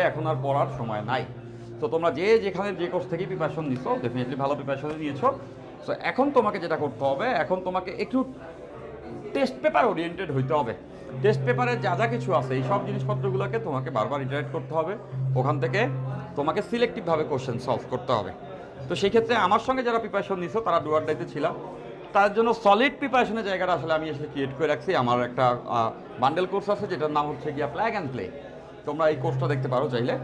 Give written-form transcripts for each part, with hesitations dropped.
এখন আর পড়ার সময় নাই। তো তোমরা যে যেখানে যে কোর্স থেকে প্রিপারেশন নিছো ডেফিনেটলি ভালো প্রিপারেশন নিয়েছো। সো এখন তোমাকে যেটা করতে হবে, এখন তোমাকে একটু টেস্ট পেপার ওরিয়েন্টেড হইতে হবে। টেস্ট পেপারে যা যা কিছু আছে এই সব জিনিসপত্রগুলোকে তোমাকে বারবার ইটারেট করতে হবে। ওখান থেকে তোমাকে সিলেক্টিভভাবে কোশ্চেন সলভ করতে হবে। তো সেই ক্ষেত্রে আমার সঙ্গে যারা প্রিপারেশন নিছো তারা ডুয়ার ডাইতে ছিলাম, তার জন্য সলিড প্রিপারেশনের জায়গাটা আসলে আমি এসে ক্রিয়েট করে রাখছি। আমার একটা বান্ডেল কোর্স আছে যেটার নাম হচ্ছে গিয়া প্ল্যাগ অ্যান্ড প্লে। তোমরা এই কোর্সটা দেখতে পারো চাইলে।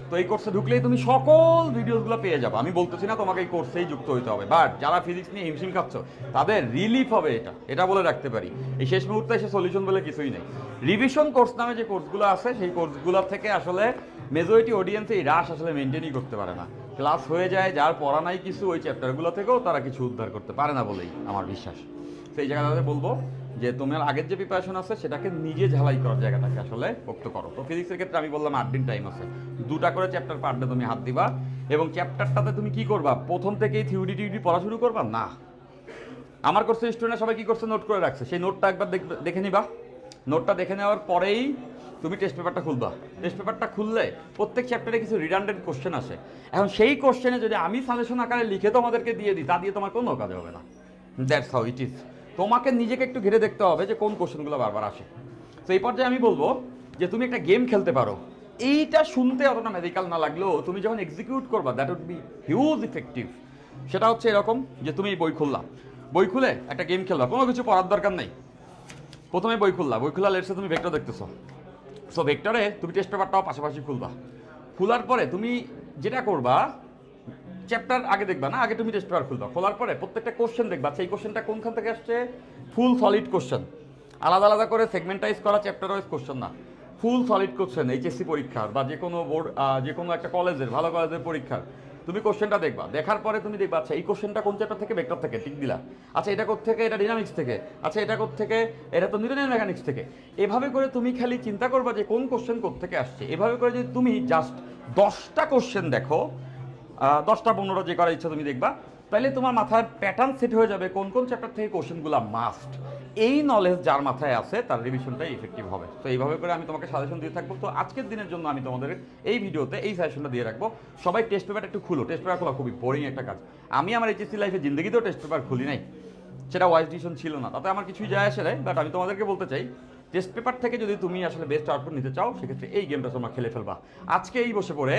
তো এই কোর্সে ঢুকলেই তুমি সকল ভিডিওসগুলো পেয়ে যাবে। আমি বলতেছি না তোমাকে এই কোর্সেই যুক্ত হইতে হবে, বাট যারা ফিজিক্স নিয়ে হিমশিম খাচ্ছ তাদের রিলিফ হবে এটা বলে রাখতে পারি। এই শেষ মুহূর্তে এসে সলিউশন বলে কিছুই নেই। রিভিশন কোর্স নামে যে কোর্সগুলো আছে সেই কোর্সগুলো থেকে আসলে মেজরিটি অডিয়েন্স এই রাশ আসলে মেনটেনই করতে পারে না। ক্লাস হয়ে যায়, যার পড়া নাই কিছু ওই চ্যাপ্টারগুলো থেকেও তারা কিছু উদ্ধার করতে পারে না বলেই আমার বিশ্বাস। সেই জায়গাটাতে বলবো যে তোমার আগের যে প্রিপারেশন আছে সেটাকে নিজে ঝালাই করার জায়গাটাকে আসলে পোক্ত করো। তো ফিজিক্সের ক্ষেত্রে আমি বললাম 8 দিন টাইম আছে, 2টা করে চ্যাপ্টার পার ডে তুমি হাত দিবা। এবং চ্যাপ্টারটাতে তুমি কি করবা, প্রথম থেকেই থিওরি পড়া শুরু করবা না। আমার কোর্সের স্টুডেন্ট সবাই কি করছে, নোট করে রাখছে। সেই নোটটা একবার দেখে নিবা। নোটটা দেখে নেওয়ার পরেই তুমি টেস্ট পেপারটা খুলবা। টেস্ট পেপারটা খুললে প্রত্যেক চ্যাপ্টারে কিছু রিডান্ডেন্ট কোশ্চেন আসে। এখন সেই কোশ্চেনে যদি আমি সাজেশন আকারে লিখে তোমাদেরকে দিয়ে দিই, তা দিয়ে তোমার কোনো কাজ হবে না। That's how it is. তোমাকে নিজেকে একটু ঘিরে দেখতে হবে যে কোন কোশ্চেনগুলো বারবার আসে। তো এই পর্যায়ে আমি বলবো যে তুমি একটা গেম খেলতে পারো। এইটা শুনতে অতটা মেডিকেল না লাগলেও তুমি যখন এক্সিকিউট করবা that would be huge effective. সেটা হচ্ছে এরকম যে তুমি বই খুললা, বই খুলে একটা গেম খেলবা, কোনো কিছু পড়ার দরকার নেই। প্রথমে বই খুললা, বই খোলা লেটসে তুমি ভেক্টর দেখতেছো। সো ভেক্টরে তুমি টেস্ট পেপারটাও পাশাপাশি খুলবা। খোলার পরে তুমি যেটা করবা, চ্যাপ্টার আগে দেখবা না, আগে তুমি টেস্ট পেপার খুলবা। খোলার পরে প্রত্যেকটা কোশ্চেন দেখবা, সেই কোশ্চেনটা কোনখান থেকে আসছে। ফুল সলিড কোশ্চেন, আলাদা আলাদা করে সেগমেন্টাইজ করা চ্যাপ্টার ওয়াইজ কোশ্চেন না, ফুল সলিড কোশ্চেন। এইচএসসি পরীক্ষার বা যে কোনো বোর্ড, যে কোনো একটা কলেজের, ভালো কলেজের পরীক্ষার তুমি কোশ্চেনটা দেখবা। দেখার পরে তুমি দেখবা আচ্ছা এই কোশ্চেনটা কোন চ্যাপ্টার থেকে, ভেক্টর থেকে, টিক দিলা। আচ্ছা এটা থেকে, এটা ডিনামিক্স থেকে, আচ্ছা এটা থেকে, এটা তো নিউটনের মেকানিক্স থেকে। এভাবে করে তুমি খালি চিন্তা করবা যে কোন কোশ্চেন থেকে আসছে। এভাবে করে যদি তুমি জাস্ট 10টা কোশ্চেন দেখো, 10টা 15টা যে করার ইচ্ছা তুমি দেখবা, তাহলে তোমার মাথায় প্যাটার্ন সেট হয়ে যাবে কোন কোন চ্যাপ্টার থেকে কোশ্চেনগুলো মাস্ট। এই নলেজ যার মাথায় আছে তার রিভিশনটাই ইফেক্টিভ হবে। তো এইভাবে করে আমি তোমাকে সাজেশন দিয়ে থাকবো। তো আজকের দিনের জন্য আমি তোমাদের এই ভিডিওতে এই সাজেশনটা দিয়ে রাখবো। সবাই টেস্ট পেপার একটু খুলো। টেস্ট পেপার খোলা খুবই বোরিং একটা কাজ। আমি আমার এইচএসসি লাইফে জিন্দগিতেও টেস্ট পেপার খুলি নাই, সেটা ওয়াইজ ডিসিশন ছিল না, তাতে আমার কিছুই যায় আসে নাই। বাট আমি তোমাদেরকে বলতে চাই, টেস্ট পেপার থেকে যদি তুমি আসলে বেস্ট আউটপুট নিতে চাও সেক্ষেত্রে এই গেমটা তোমরা খেলে ফেলবা। আজকে এই বসে পড়ে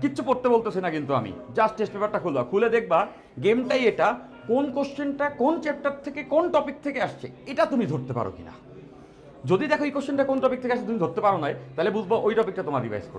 কিচ্ছু পড়তে বলতেছে না কিন্তু আমি, জাস্ট টেস্ট পেপারটা খুলবা, খুলে দেখবা গেমটাই এটা, কোন কোশ্চেনটা কোন চ্যাপ্টার থেকে কোন টপিক থেকে আসছে এটা তুমি ধরতে পারো কিনা। যদি দেখো এই কোশ্চেনটা কোন টপিক থেকে আসছে তুমি ধরতে পারো না, তাহলে বুঝবো ওই টপিকটা তোমার রিভাইজ করো।